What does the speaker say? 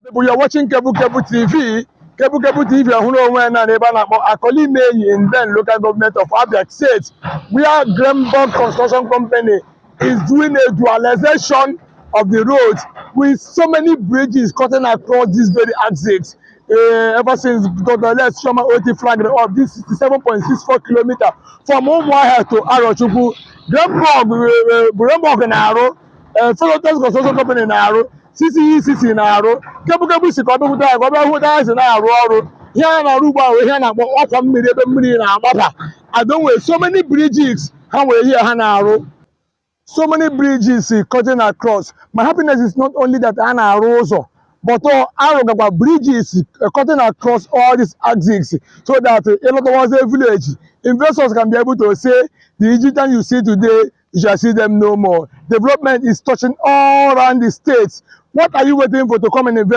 People, you're watching Kebu TV. Kebu TV, in the local government of Abia State, where Gremberg Construction Company is doing a dualization of the road with so many bridges cutting across this very axis. Ever since Dr. Les Shoma Otti flagged up this 67.64 kilometers from Umuahia to Arochukwu, Gremberg Naro, Fellow Construction Company Naro, CCECC Naro, Kebu si ka ọbịa ka ọbịa hụ daazị na-arụ ọrụ ihe a na-arụ ugbo ahụ ihe a na-akpọ ọkwa mmiri ebe mmiri na-agbaba adonwe so many bridges ha nwere ihe ha na-arụ so many bridges cutting across. My happiness is not only that a na-arụ ụzọ but arụgakwa bridges cutting across all these axes so that a village investors can be able to say the Egyptian you see today you shall see them no more. Development is touching all around the states. What are you waiting for to come and invest?